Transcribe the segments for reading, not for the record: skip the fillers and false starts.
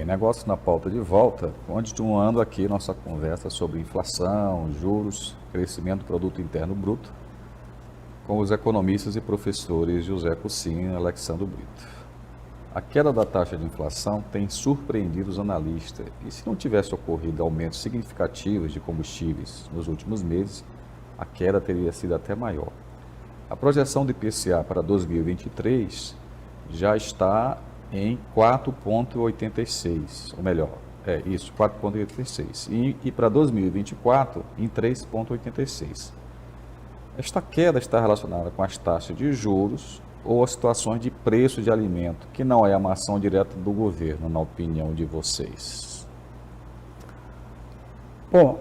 Negócio na pauta de volta, continuando aqui nossa conversa sobre inflação, juros, crescimento do produto interno bruto, com os economistas e professores José Coutinho e Alexandre Brito. A queda da taxa de inflação tem surpreendido os analistas e, se não tivesse ocorrido aumentos significativos de combustíveis nos últimos meses, a queda teria sido até maior. A projeção do IPCA para 2023 já está em 4,86, ou melhor, 4,86, e para 2024 em 3,86. Esta queda está relacionada com as taxas de juros ou as situações de preço de alimento, que não é uma ação direta do governo, na opinião de vocês? Bom,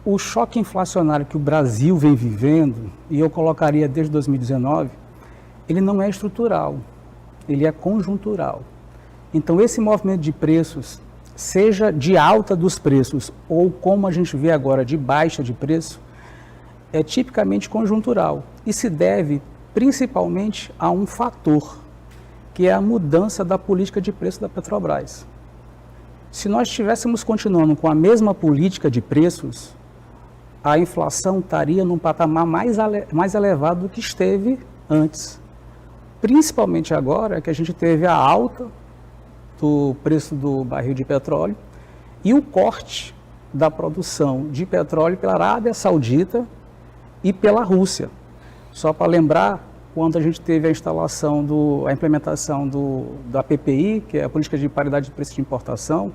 o choque inflacionário que o Brasil vem vivendo, e eu colocaria desde 2019, ele não é estrutural, ele é conjuntural. Então, esse movimento de preços, seja de alta dos preços ou como a gente vê agora de baixa de preço, é tipicamente conjuntural e se deve principalmente a um fator, que é a mudança da política de preço da Petrobras. Se nós estivéssemos continuando com a mesma política de preços, a inflação estaria num patamar mais elevado do que esteve antes. Principalmente agora que a gente teve a alta do preço do barril de petróleo e o corte da produção de petróleo pela Arábia Saudita e pela Rússia. Só para lembrar, quando a gente teve a implementação da PPI, que é a Política de Paridade de Preço de Importação,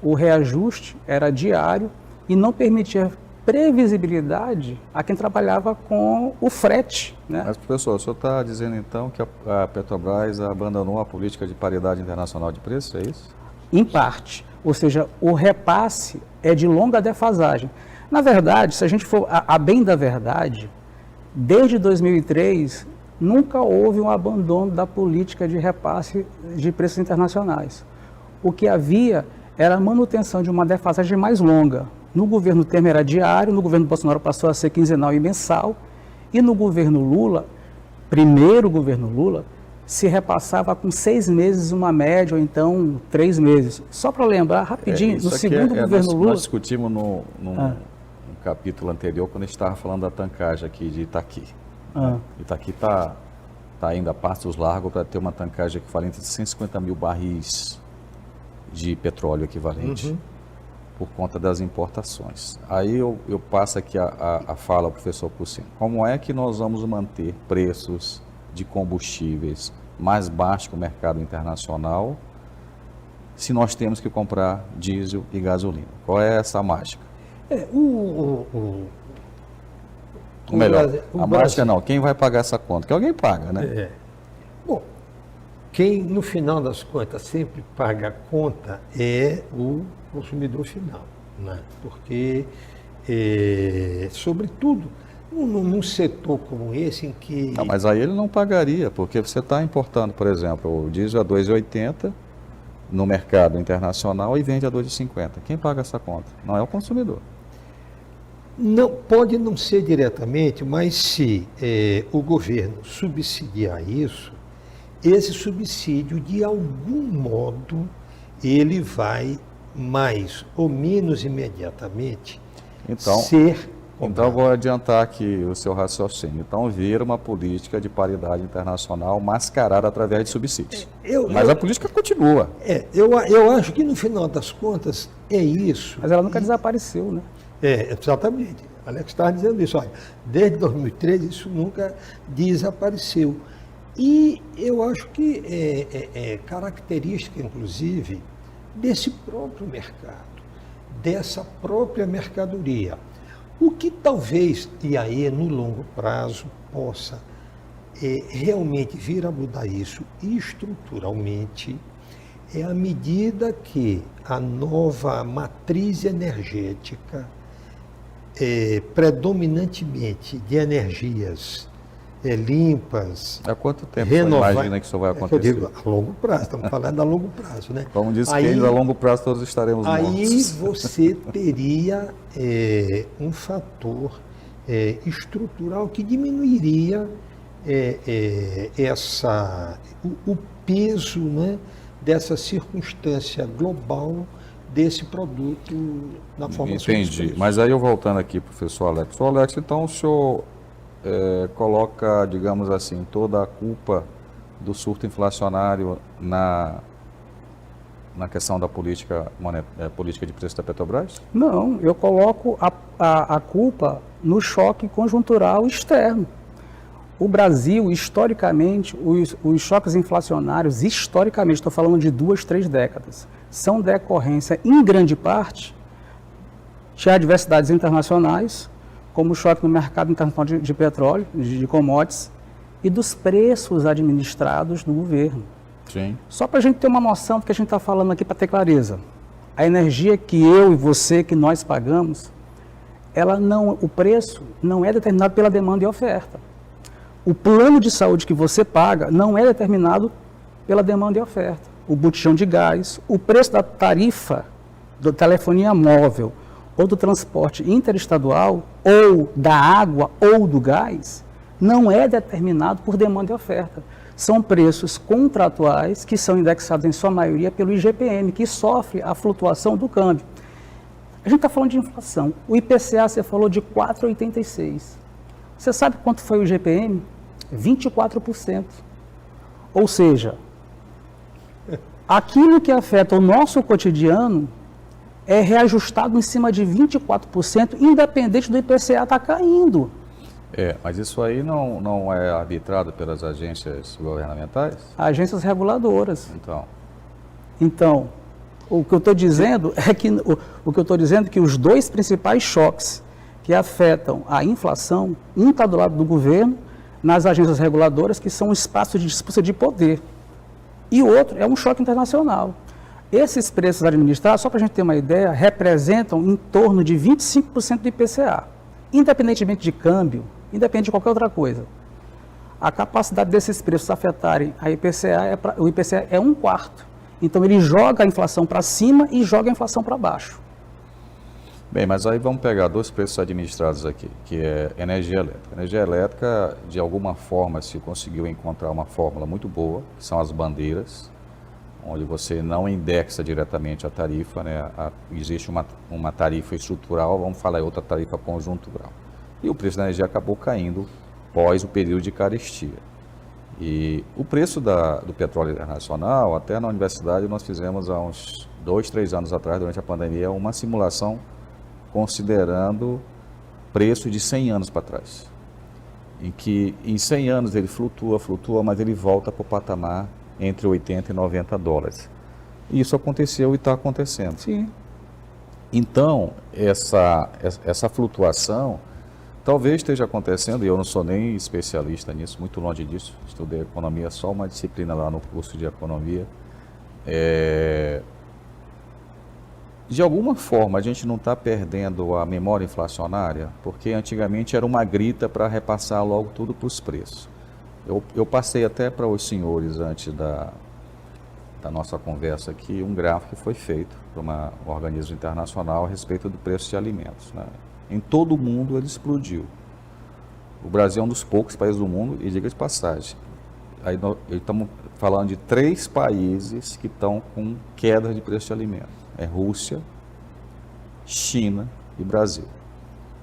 o reajuste era diário e não permitia previsibilidade a quem trabalhava com o frete, né? Mas, professor, o senhor está dizendo então que a Petrobras abandonou a política de paridade internacional de preços, é isso? Em parte, ou seja, o repasse é de longa defasagem. Na verdade, se a gente for a bem da verdade, desde 2003 nunca houve um abandono da política de repasse de preços internacionais. O que havia era a manutenção de uma defasagem mais longa. No governo Temer era diário, no governo Bolsonaro passou a ser quinzenal e mensal, e no governo Lula, primeiro governo Lula, se repassava com 6 meses uma média, ou então 3 meses. Só para lembrar, rapidinho, no segundo governo Lula... Nós discutimos num capítulo anterior, quando a gente estava falando da tancagem aqui de Itaqui. Itaqui está indo a passos largos para ter uma tancagem equivalente de 150 mil barris de petróleo equivalente. Por conta das importações. Aí eu passo aqui a fala ao professor Coutinho. Como é que nós vamos manter preços de combustíveis mais baixos que o mercado internacional se nós temos que comprar diesel e gasolina? Qual é essa mágica? Mágica não, quem vai pagar essa conta? Que alguém paga, né? Bom, quem no final das contas sempre paga a conta é o consumidor final, né? Porque, sobretudo, num setor como esse em que... Não, mas aí ele não pagaria, porque você está importando, por exemplo, o diesel a 2,80 no mercado internacional e vende a 2,50. Quem paga essa conta? Não é o consumidor. Não, pode não ser diretamente, mas se o governo subsidiar isso, esse subsídio, de algum modo, ele vai mais ou menos imediatamente ser comprado. Então, eu vou adiantar aqui o seu raciocínio. Então, vira uma política de paridade internacional mascarada através de subsídios. Mas a política continua. Eu acho que, no final das contas, é isso. Mas ela nunca desapareceu, né? Exatamente. Alex estava dizendo isso. Olha, desde 2013, isso nunca desapareceu. E eu acho que é característica, inclusive, desse próprio mercado, dessa própria mercadoria. O que talvez, e aí no longo prazo, possa realmente vir a mudar isso estruturalmente, é à medida que a nova matriz energética, predominantemente de energias limpas, há quanto tempo você imagina que isso vai acontecer? Eu digo, a longo prazo, estamos falando a longo prazo, né? Como disse Keynes, a longo prazo todos estaremos mortos. Aí você teria um fator estrutural que diminuiria o peso, né, dessa circunstância global desse produto na formação dos Entendi. preços. Mas aí eu voltando aqui, professor Alex. Professor Alex, então o senhor coloca, digamos assim, toda a culpa do surto inflacionário na questão da política de preço da Petrobras? Não, eu coloco a culpa no choque conjuntural externo. O Brasil, historicamente, os choques inflacionários, historicamente, estou falando de 2, 3 décadas, são decorrência, em grande parte, de adversidades internacionais, como o choque no mercado internacional de petróleo, de commodities, e dos preços administrados do governo. Sim. Só para a gente ter uma noção do que a gente está falando aqui, para ter clareza. A energia que eu e você, que nós pagamos, o preço não é determinado pela demanda e oferta. O plano de saúde que você paga não é determinado pela demanda e oferta. O botijão de gás, o preço da tarifa da telefonia móvel ou do transporte interestadual, ou da água ou do gás, não é determinado por demanda e oferta. São preços contratuais que são indexados em sua maioria pelo IGPM, que sofre a flutuação do câmbio. A gente está falando de inflação. O IPCA, você falou de 4,86%. Você sabe quanto foi o IGPM? 24%. Ou seja, aquilo que afeta o nosso cotidiano é reajustado em cima de 24%, independente do IPCA estar caindo. Mas isso aí não é arbitrado pelas agências governamentais? Agências reguladoras. Então, o que eu estou dizendo é que os dois principais choques que afetam a inflação, um está do lado do governo, nas agências reguladoras, que são espaços de disputa de poder, e o outro é um choque internacional. Esses preços administrados, só para a gente ter uma ideia, representam em torno de 25% do IPCA, independentemente de câmbio, independente de qualquer outra coisa. A capacidade desses preços afetarem a IPCA, o IPCA é 1/4. Então ele joga a inflação para cima e joga a inflação para baixo. Bem, mas aí vamos pegar dois preços administrados aqui, que é energia elétrica. Energia elétrica, de alguma forma, se conseguiu encontrar uma fórmula muito boa, que são as bandeiras, onde você não indexa diretamente a tarifa, né? Existe uma tarifa estrutural, vamos falar em outra tarifa conjuntural. E o preço da energia acabou caindo pós o período de carestia. E o preço do petróleo internacional, até na universidade nós fizemos há uns 2, 3 anos atrás, durante a pandemia, uma simulação considerando preço de 100 anos para trás. Em que em 100 anos ele flutua, mas ele volta para o patamar entre 80 e 90 dólares. E isso aconteceu e está acontecendo. Sim. Então, essa flutuação talvez esteja acontecendo, e eu não sou nem especialista nisso, muito longe disso, estudei economia, só uma disciplina lá no curso de economia. De alguma forma, a gente não está perdendo a memória inflacionária, porque antigamente era uma grita para repassar logo tudo para os preços. Eu passei até para os senhores, antes da nossa conversa aqui, um gráfico que foi feito por um organismo internacional a respeito do preço de alimentos, né? Em todo o mundo ele explodiu. O Brasil é um dos poucos países do mundo, e diga de passagem, aí estamos falando de 3 países que estão com queda de preço de alimentos. É Rússia, China e Brasil.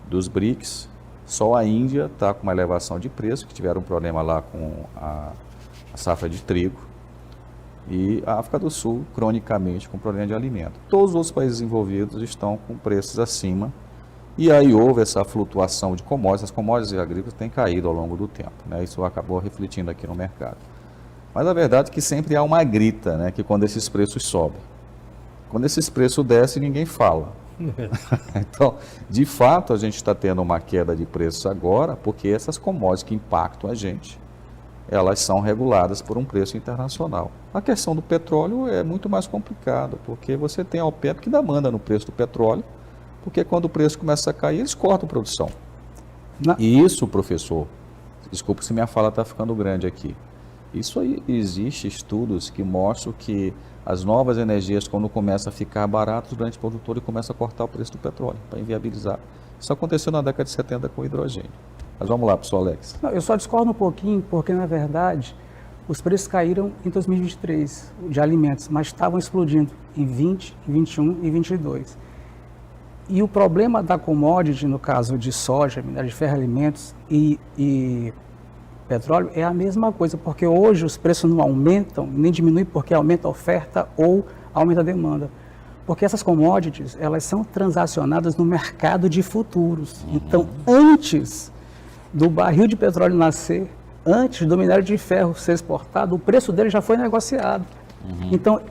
Dos BRICS, só a Índia está com uma elevação de preço, que tiveram um problema lá com a safra de trigo, e a África do Sul, cronicamente, com problema de alimento. Todos os outros países envolvidos estão com preços acima, e aí houve essa flutuação de commodities. As commodities agrícolas têm caído ao longo do tempo, né? Isso acabou refletindo aqui no mercado. Mas a verdade é que sempre há uma grita, né? Que quando esses preços sobem. Quando esses preços descem, ninguém fala. Então, de fato, a gente está tendo uma queda de preços agora, porque essas commodities que impactam a gente, elas são reguladas por um preço internacional. A questão do petróleo é muito mais complicada, porque você tem a OPEP que manda no preço do petróleo, porque quando o preço começa a cair, eles cortam a produção. E isso, professor, desculpa se minha fala está ficando grande aqui, isso aí, existe estudos que mostram que as novas energias, quando começam a ficar baratas, o grande produtor começa a cortar o preço do petróleo, para inviabilizar. Isso aconteceu na década de 70 com o hidrogênio. Mas vamos lá, professor Alex. Não, eu só discordo um pouquinho, porque, na verdade, Os preços caíram em 2023 de alimentos, mas estavam explodindo em 20, 21 e 22. E o problema da commodity, no caso de soja, minério de ferro, alimentos e petróleo, é a mesma coisa, porque hoje os preços não aumentam, nem diminuem porque aumenta a oferta ou aumenta a demanda. Porque essas commodities, elas são transacionadas no mercado de futuros. Então, antes do barril de petróleo nascer, antes do minério de ferro ser exportado, o preço dele já foi negociado. Então,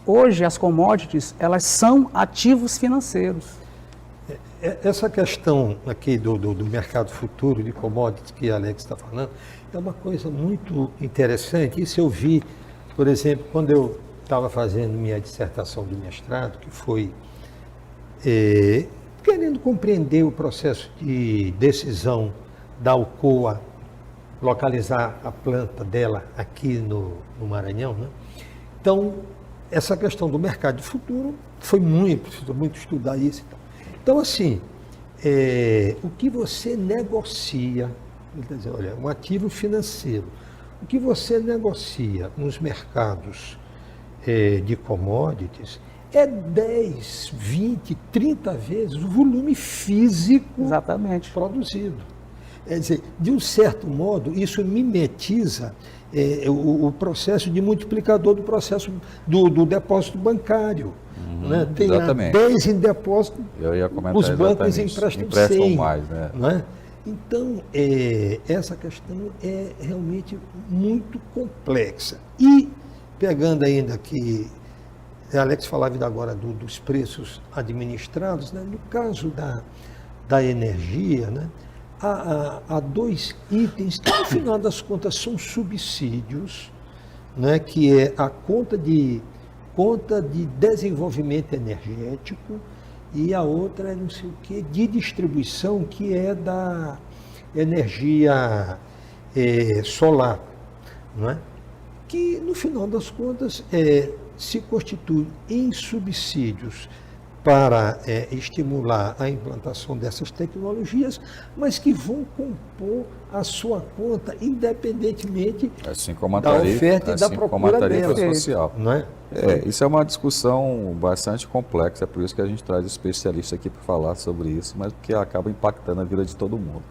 hoje as commodities, elas são ativos financeiros. Essa questão aqui do mercado futuro de commodities que a Alex está falando é uma coisa muito interessante. Isso eu vi, por exemplo, quando eu estava fazendo minha dissertação de mestrado, que foi querendo compreender o processo de decisão da Alcoa localizar a planta dela aqui no Maranhão, né? Então, essa questão do mercado de futuro foi muito estudar isso e tal. Então, assim, o que você negocia, quer dizer, olha, um ativo financeiro, o que você negocia nos mercados de commodities é 10, 20, 30 vezes o volume físico Exatamente. produzido. Quer dizer, de um certo modo, isso mimetiza o processo de multiplicador do processo do depósito bancário. Né? Tem lá 10 em depósito, eu ia comentar os bancos emprestam 100. mais, né? Né? Então, essa questão é realmente muito complexa. E, pegando ainda que a Alex falava ainda agora dos preços administrados, né? No caso da energia, né? Há dois itens que, no final das contas, são subsídios, né? Que é a conta de desenvolvimento energético e a outra é não sei o que, de distribuição, que é da energia solar, não é? Que, no final das contas, se constitui em subsídios para estimular a implantação dessas tecnologias, mas que vão compor a sua conta independentemente assim como a da tarifa, oferta e da assim como procura a tarifa dela. social. Não é? Isso é uma discussão bastante complexa, é por isso que a gente traz especialistas aqui para falar sobre isso, mas que acaba impactando a vida de todo mundo.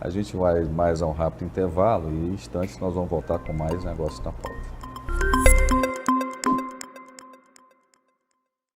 A gente vai mais a um rápido intervalo e em instantes nós vamos voltar com mais negócios na pauta.